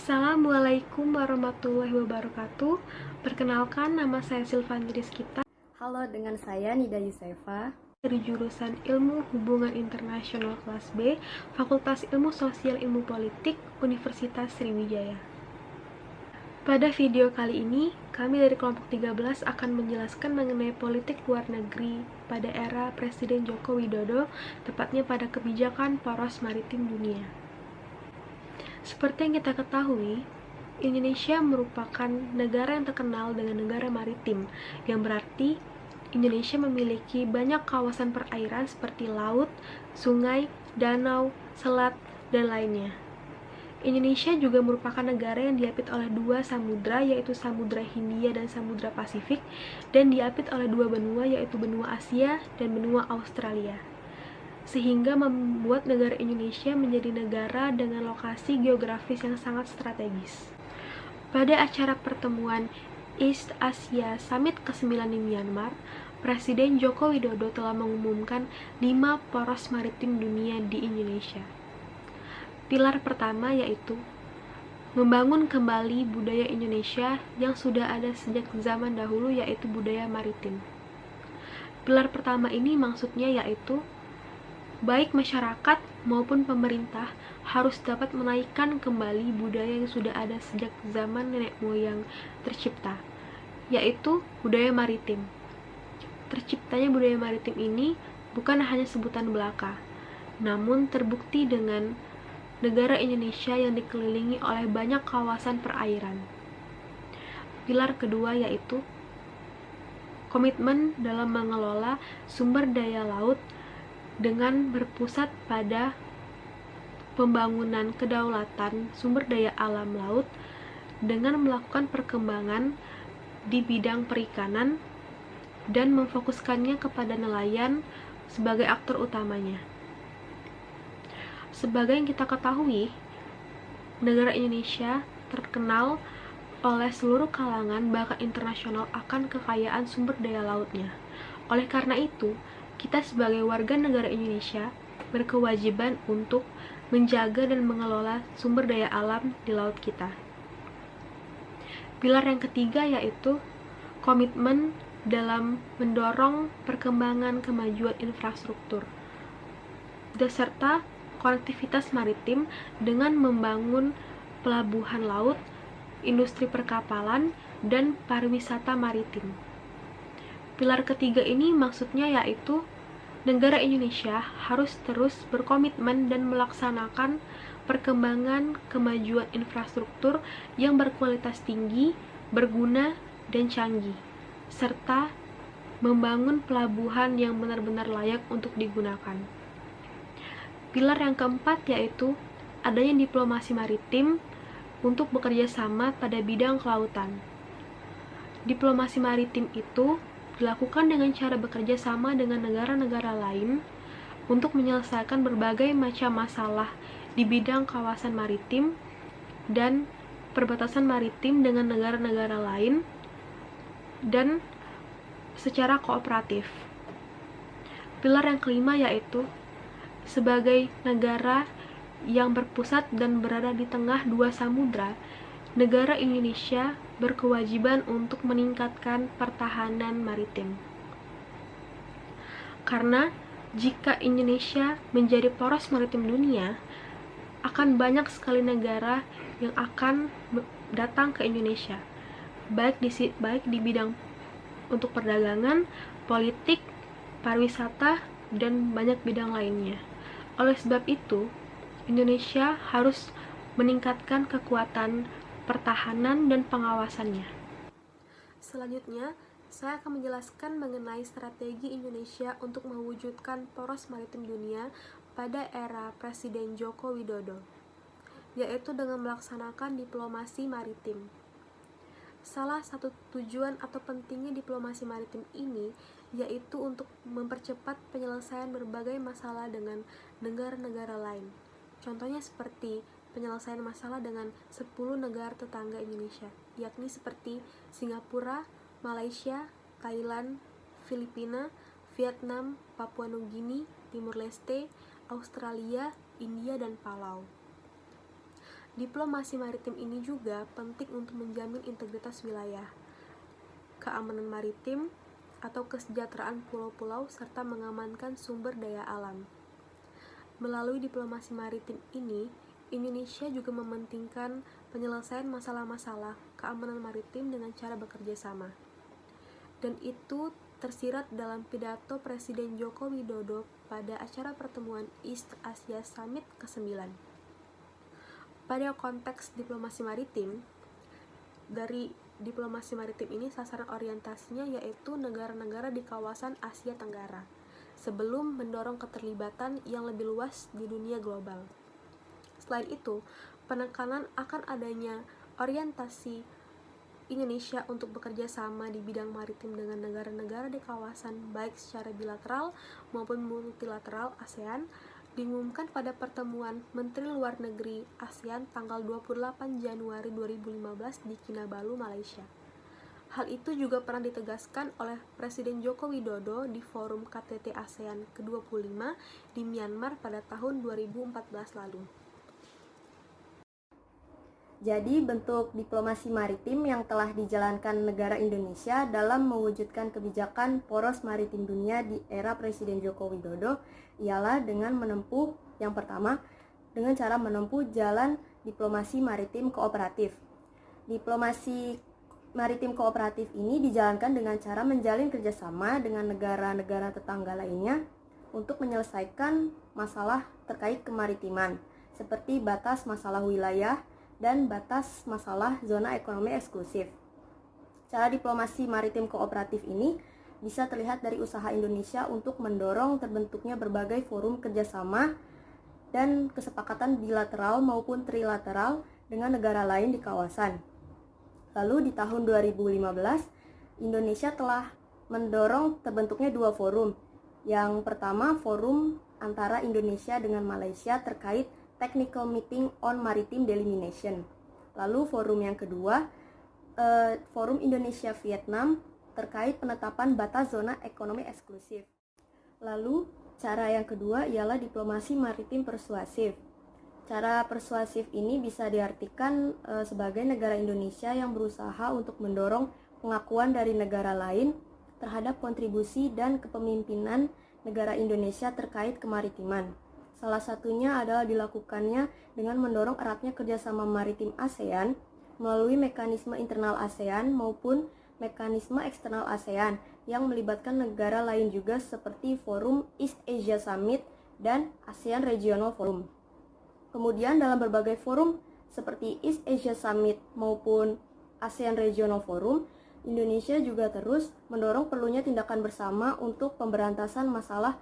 Assalamualaikum warahmatullahi wabarakatuh. Perkenalkan, nama saya Silvani Rizkita Halo, dengan saya Nida Yusefa dari jurusan Ilmu Hubungan Internasional kelas B, Fakultas Ilmu Sosial Ilmu Politik, Universitas Sriwijaya. Pada video kali ini, kami dari kelompok 13 akan menjelaskan mengenai politik luar negeri pada era Presiden Joko Widodo, tepatnya pada kebijakan poros maritim dunia. Seperti yang kita ketahui, Indonesia merupakan negara yang terkenal dengan negara maritim, yang berarti Indonesia memiliki banyak kawasan perairan seperti laut, sungai, danau, selat, dan lainnya. Indonesia juga merupakan negara yang diapit oleh dua samudra, yaitu Samudra Hindia dan Samudra Pasifik, dan diapit oleh dua benua, yaitu benua Asia dan benua Australia, sehingga membuat negara Indonesia menjadi negara dengan lokasi geografis yang sangat strategis. Pada acara pertemuan East Asia Summit ke-9 di Myanmar, Presiden Joko Widodo telah mengumumkan 5 poros maritim dunia di Indonesia. Pilar pertama yaitu membangun kembali budaya Indonesia yang sudah ada sejak zaman dahulu, yaitu budaya maritim. Pilar pertama ini maksudnya yaitu baik masyarakat maupun pemerintah harus dapat menaikkan kembali budaya yang sudah ada sejak zaman nenek moyang tercipta, yaitu budaya maritim. Terciptanya budaya maritim ini bukan hanya sebutan belaka, namun terbukti dengan negara Indonesia yang dikelilingi oleh banyak kawasan perairan. Pilar kedua yaitu komitmen dalam mengelola sumber daya laut dengan berpusat pada pembangunan kedaulatan sumber daya alam laut dengan melakukan perkembangan di bidang perikanan dan memfokuskannya kepada nelayan sebagai aktor utamanya. Sebagai yang kita ketahui, negara Indonesia terkenal oleh seluruh kalangan bahkan internasional akan kekayaan sumber daya lautnya. Oleh karena itu, kita sebagai warga negara Indonesia berkewajiban untuk menjaga dan mengelola sumber daya alam di laut kita. Pilar yang ketiga yaitu komitmen dalam mendorong perkembangan kemajuan infrastruktur beserta konektivitas maritim dengan membangun pelabuhan laut, industri perkapalan, dan pariwisata maritim. Pilar ketiga ini maksudnya yaitu negara Indonesia harus terus berkomitmen dan melaksanakan perkembangan kemajuan infrastruktur yang berkualitas tinggi, berguna, dan canggih, serta membangun pelabuhan yang benar-benar layak untuk digunakan. Pilar yang keempat yaitu adanya diplomasi maritim untuk bekerja sama pada bidang kelautan. Diplomasi maritim itu dilakukan dengan cara bekerja sama dengan negara-negara lain untuk menyelesaikan berbagai macam masalah di bidang kawasan maritim dan perbatasan maritim dengan negara-negara lain dan secara kooperatif. Pilar yang kelima yaitu sebagai negara yang berpusat dan berada di tengah dua samudra, negara Indonesia berkewajiban untuk meningkatkan pertahanan maritim. Karena jika Indonesia menjadi poros maritim dunia, akan banyak sekali negara yang akan datang ke Indonesia, baik di bidang untuk perdagangan, politik, pariwisata, dan banyak bidang lainnya. Oleh sebab itu, Indonesia harus meningkatkan kekuatan pertahanan dan pengawasannya. Selanjutnya, saya akan menjelaskan mengenai strategi Indonesia untuk mewujudkan poros maritim dunia pada era Presiden Joko Widodo, yaitu dengan melaksanakan diplomasi maritim. Salah satu tujuan atau pentingnya diplomasi maritim ini yaitu untuk mempercepat penyelesaian berbagai masalah dengan negara-negara lain. Contohnya seperti penyelesaian masalah dengan 10 negara tetangga Indonesia, yakni seperti Singapura, Malaysia, Thailand, Filipina, Vietnam, Papua Nugini, Timur Leste, Australia, India, dan Palau. Diplomasi maritim ini juga penting untuk menjamin integritas wilayah, keamanan maritim, atau kesejahteraan pulau-pulau serta mengamankan sumber daya alam. Melalui diplomasi maritim ini, Indonesia juga mementingkan penyelesaian masalah-masalah keamanan maritim dengan cara bekerja sama. Dan itu tersirat dalam pidato Presiden Joko Widodo pada acara pertemuan East Asia Summit ke-9. Pada konteks diplomasi maritim, dari diplomasi maritim ini sasaran orientasinya yaitu negara-negara di kawasan Asia Tenggara, sebelum mendorong keterlibatan yang lebih luas di dunia global. Selain itu, penekanan akan adanya orientasi Indonesia untuk bekerja sama di bidang maritim dengan negara-negara di kawasan baik secara bilateral maupun multilateral ASEAN diumumkan pada pertemuan Menteri Luar Negeri ASEAN tanggal 28 Januari 2015 di Kinabalu, Malaysia. Hal itu juga pernah ditegaskan oleh Presiden Joko Widodo di forum KTT ASEAN ke-25 di Myanmar pada tahun 2014 lalu. Jadi bentuk diplomasi maritim yang telah dijalankan negara Indonesia dalam mewujudkan kebijakan poros maritim dunia di era Presiden Joko Widodo ialah dengan menempuh, yang pertama, dengan cara menempuh jalan diplomasi maritim kooperatif. Diplomasi maritim kooperatif ini dijalankan dengan cara menjalin kerjasama dengan negara-negara tetangga lainnya untuk menyelesaikan masalah terkait kemaritiman, seperti batas masalah wilayah dan batas masalah zona ekonomi eksklusif. Cara diplomasi maritim kooperatif ini bisa terlihat dari usaha Indonesia untuk mendorong terbentuknya berbagai forum kerjasama dan kesepakatan bilateral maupun trilateral dengan negara lain di kawasan. Lalu di tahun 2015, Indonesia telah mendorong terbentuknya 2 forum. Yang pertama, forum antara Indonesia dengan Malaysia terkait Technical Meeting on Maritime Delimitation. Lalu forum yang kedua, forum Indonesia-Vietnam terkait penetapan batas zona ekonomi eksklusif. Lalu cara yang kedua ialah diplomasi maritim persuasif. Cara persuasif ini bisa diartikan sebagai negara Indonesia yang berusaha untuk mendorong pengakuan dari negara lain terhadap kontribusi dan kepemimpinan negara Indonesia terkait kemaritiman. Salah satunya adalah dilakukannya dengan mendorong eratnya kerjasama maritim ASEAN melalui mekanisme internal ASEAN maupun mekanisme eksternal ASEAN yang melibatkan negara lain juga seperti Forum East Asia Summit dan ASEAN Regional Forum. Kemudian dalam berbagai forum seperti East Asia Summit maupun ASEAN Regional Forum, Indonesia juga terus mendorong perlunya tindakan bersama untuk pemberantasan masalah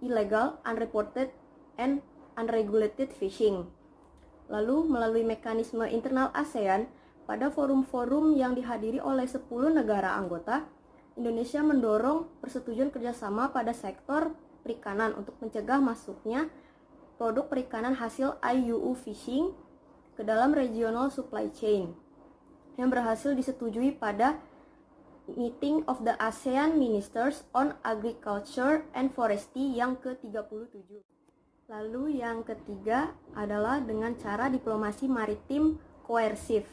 illegal, unreported, and unregulated fishing. Lalu melalui mekanisme internal ASEAN, pada forum-forum yang dihadiri oleh 10 negara anggota, Indonesia mendorong persetujuan kerjasama pada sektor perikanan untuk mencegah masuknya produk perikanan hasil IUU fishing ke dalam regional supply chain yang berhasil disetujui pada Meeting of the ASEAN Ministers on Agriculture and Forestry yang ke-37. Lalu yang ketiga adalah dengan cara diplomasi maritim koersif.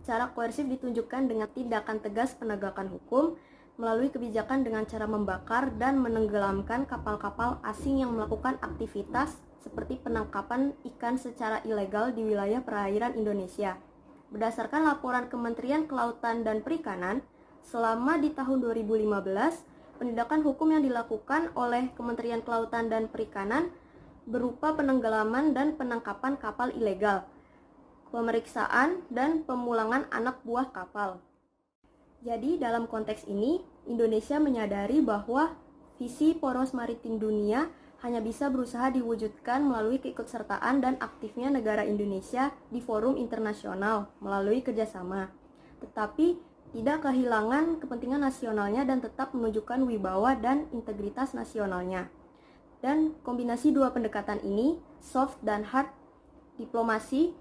Cara koersif ditunjukkan dengan tindakan tegas penegakan hukum melalui kebijakan dengan cara membakar dan menenggelamkan kapal-kapal asing yang melakukan aktivitas seperti penangkapan ikan secara ilegal di wilayah perairan Indonesia. Berdasarkan laporan Kementerian Kelautan dan Perikanan, selama di tahun 2015, penindakan hukum yang dilakukan oleh Kementerian Kelautan dan Perikanan berupa penenggelaman dan penangkapan kapal ilegal, pemeriksaan dan pemulangan anak buah kapal. Jadi dalam konteks ini, Indonesia menyadari bahwa visi poros maritim dunia hanya bisa berusaha diwujudkan melalui keikutsertaan dan aktifnya negara Indonesia di forum internasional melalui kerjasama, tetapi tidak kehilangan kepentingan nasionalnya dan tetap menunjukkan wibawa dan integritas nasionalnya. Dan kombinasi dua pendekatan ini, soft dan hard diplomasi,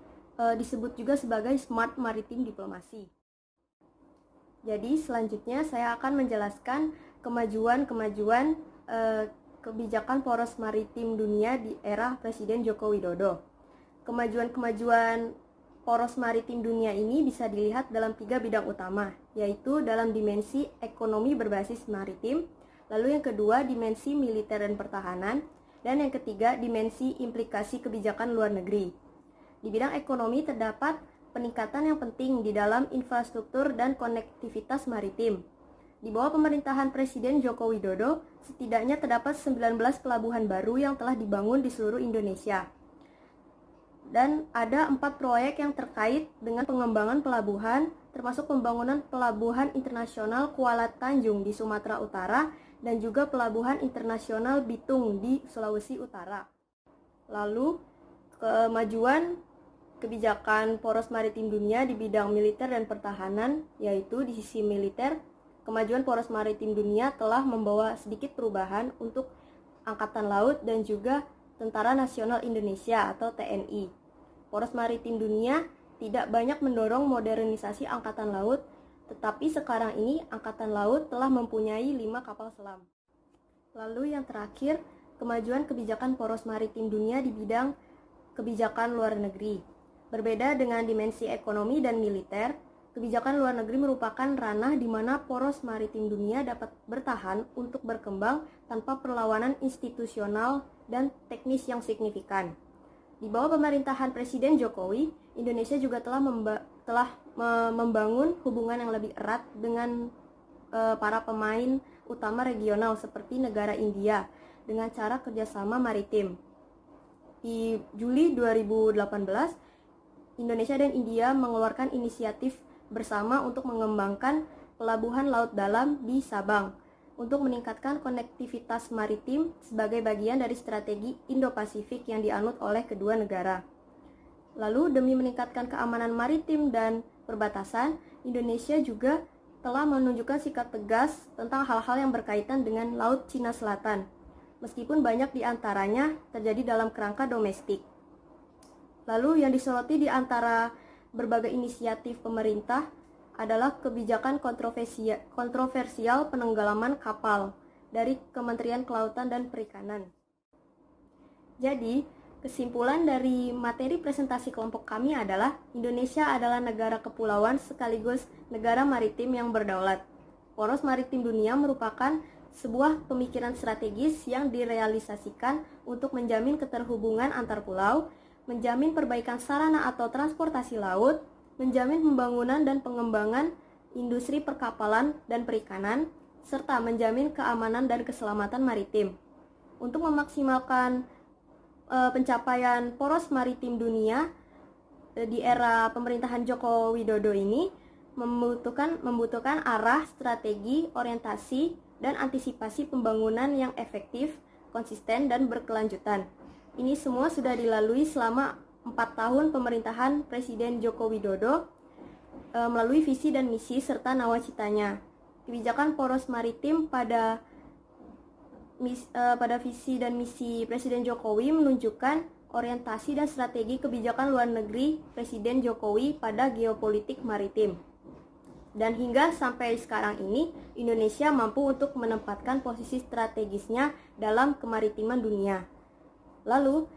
disebut juga sebagai smart maritim diplomasi. Jadi selanjutnya saya akan menjelaskan kemajuan-kemajuan kebijakan poros maritim dunia di era Presiden Joko Widodo. Kemajuan-kemajuan poros maritim dunia ini bisa dilihat dalam 3 bidang utama, yaitu dalam dimensi ekonomi berbasis maritim, lalu yang kedua dimensi militer dan pertahanan, dan yang ketiga dimensi implikasi kebijakan luar negeri. Di bidang ekonomi terdapat peningkatan yang penting di dalam infrastruktur dan konektivitas maritim. Di bawah pemerintahan Presiden Joko Widodo, setidaknya terdapat 19 pelabuhan baru yang telah dibangun di seluruh Indonesia. Dan ada 4 proyek yang terkait dengan pengembangan pelabuhan, termasuk pembangunan Pelabuhan Internasional Kuala Tanjung di Sumatera Utara dan juga Pelabuhan Internasional Bitung di Sulawesi Utara. Lalu, kemajuan kebijakan poros maritim dunia di bidang militer dan pertahanan, yaitu di sisi militer, kemajuan poros maritim dunia telah membawa sedikit perubahan untuk Angkatan Laut dan juga Tentara Nasional Indonesia atau TNI. Poros maritim dunia tidak banyak mendorong modernisasi Angkatan Laut, tetapi sekarang ini Angkatan Laut telah mempunyai 5 kapal selam. Lalu yang terakhir, kemajuan kebijakan poros maritim dunia di bidang kebijakan luar negeri. Berbeda dengan dimensi ekonomi dan militer, kebijakan luar negeri merupakan ranah di mana poros maritim dunia dapat bertahan untuk berkembang tanpa perlawanan institusional dan teknis yang signifikan. Di bawah pemerintahan Presiden Jokowi, Indonesia juga telah membangun hubungan yang lebih erat dengan para pemain utama regional seperti negara India dengan cara kerjasama maritim. Di Juli 2018, Indonesia dan India mengeluarkan inisiatif bersama untuk mengembangkan pelabuhan laut dalam di Sabang untuk meningkatkan konektivitas maritim sebagai bagian dari strategi Indo-Pasifik yang dianut oleh kedua negara. Lalu, demi meningkatkan keamanan maritim dan perbatasan, Indonesia juga telah menunjukkan sikap tegas tentang hal-hal yang berkaitan dengan Laut Cina Selatan, meskipun banyak di antaranya terjadi dalam kerangka domestik. Lalu, yang disoroti di antara berbagai inisiatif pemerintah adalah kebijakan kontroversial penenggelaman kapal dari Kementerian Kelautan dan Perikanan. Jadi, kesimpulan dari materi presentasi kelompok kami adalah Indonesia adalah negara kepulauan sekaligus negara maritim yang berdaulat. Poros maritim dunia merupakan sebuah pemikiran strategis yang direalisasikan untuk menjamin keterhubungan antar pulau, menjamin perbaikan sarana atau transportasi laut, menjamin pembangunan dan pengembangan industri perkapalan dan perikanan, serta menjamin keamanan dan keselamatan maritim. Untuk memaksimalkan pencapaian poros maritim dunia di era pemerintahan Joko Widodo ini membutuhkan arah, strategi, orientasi, dan antisipasi pembangunan yang efektif, konsisten, dan berkelanjutan. Ini semua sudah dilalui selama 4 tahun pemerintahan Presiden Joko Widodo melalui visi dan misi serta nawacitanya. Kebijakan poros maritim pada visi dan misi Presiden Jokowi menunjukkan orientasi dan strategi kebijakan luar negeri Presiden Jokowi pada geopolitik maritim. Dan hingga sampai sekarang ini, Indonesia mampu untuk menempatkan posisi strategisnya dalam kemaritiman dunia. Lalu,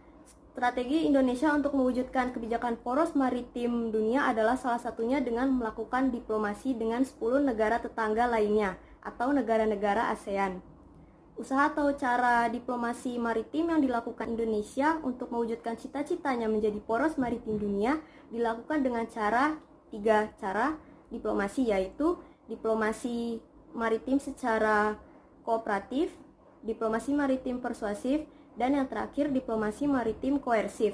strategi Indonesia untuk mewujudkan kebijakan poros maritim dunia adalah salah satunya dengan melakukan diplomasi dengan 10 negara tetangga lainnya atau negara-negara ASEAN. Usaha atau cara diplomasi maritim yang dilakukan Indonesia untuk mewujudkan cita-citanya menjadi poros maritim dunia dilakukan dengan 3 cara diplomasi, yaitu diplomasi maritim secara kooperatif, diplomasi maritim persuasif, dan yang terakhir diplomasi maritim koersif.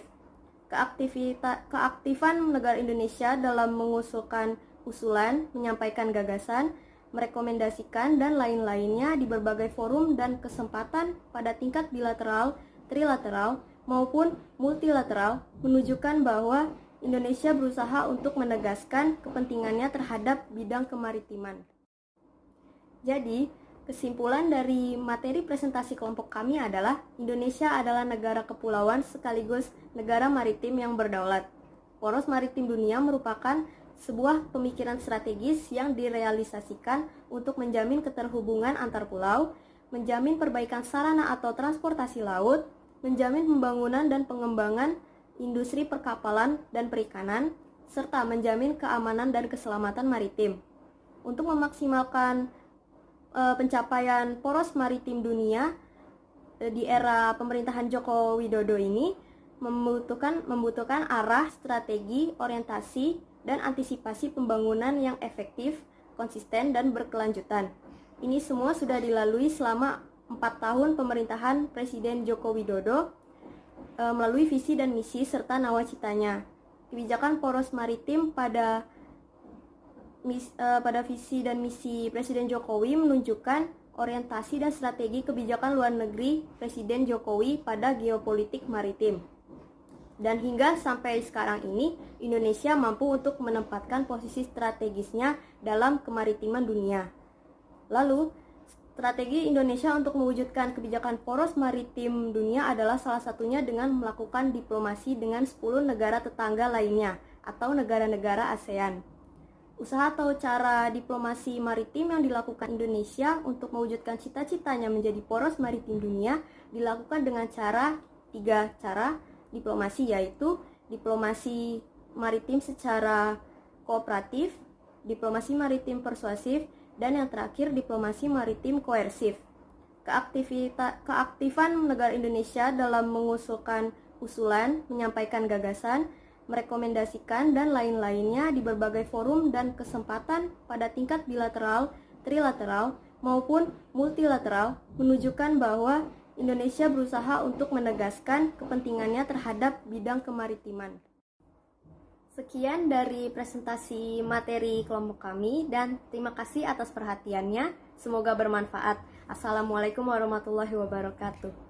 Keaktifan negara Indonesia dalam mengusulkan usulan, menyampaikan gagasan, merekomendasikan, dan lain-lainnya di berbagai forum dan kesempatan pada tingkat bilateral, trilateral, maupun multilateral menunjukkan bahwa Indonesia berusaha untuk menegaskan kepentingannya terhadap bidang kemaritiman. Jadi, kesimpulan dari materi presentasi kelompok kami adalah Indonesia adalah negara kepulauan sekaligus negara maritim yang berdaulat. Poros maritim dunia merupakan sebuah pemikiran strategis yang direalisasikan untuk menjamin keterhubungan antar pulau, menjamin perbaikan sarana atau transportasi laut, menjamin pembangunan dan pengembangan industri perkapalan dan perikanan, serta menjamin keamanan dan keselamatan maritim. Untuk memaksimalkan pencapaian poros maritim dunia di era pemerintahan Joko Widodo ini membutuhkan arah, strategi, orientasi, dan antisipasi pembangunan yang efektif, konsisten, dan berkelanjutan. Ini semua sudah dilalui selama 4 tahun pemerintahan Presiden Joko Widodo melalui visi dan misi serta nawacitanya. Kebijakan poros maritim pada visi dan misi Presiden Jokowi menunjukkan orientasi dan strategi kebijakan luar negeri Presiden Jokowi pada geopolitik maritim. Dan hingga sampai sekarang ini, Indonesia mampu untuk menempatkan posisi strategisnya dalam kemaritiman dunia. Lalu, strategi Indonesia untuk mewujudkan kebijakan poros maritim dunia adalah salah satunya dengan melakukan diplomasi dengan 10 negara tetangga lainnya atau negara-negara ASEAN. Usaha atau cara diplomasi maritim yang dilakukan Indonesia untuk mewujudkan cita-citanya menjadi poros maritim dunia dilakukan dengan tiga cara diplomasi, yaitu diplomasi maritim secara kooperatif, diplomasi maritim persuasif, dan yang terakhir diplomasi maritim koersif. Keaktifan negara Indonesia dalam mengusulkan usulan, menyampaikan gagasan, merekomendasikan, dan lain-lainnya di berbagai forum dan kesempatan pada tingkat bilateral, trilateral, maupun multilateral menunjukkan bahwa Indonesia berusaha untuk menegaskan kepentingannya terhadap bidang kemaritiman. Sekian dari presentasi materi kelompok kami dan terima kasih atas perhatiannya. Semoga bermanfaat. Assalamualaikum warahmatullahi wabarakatuh.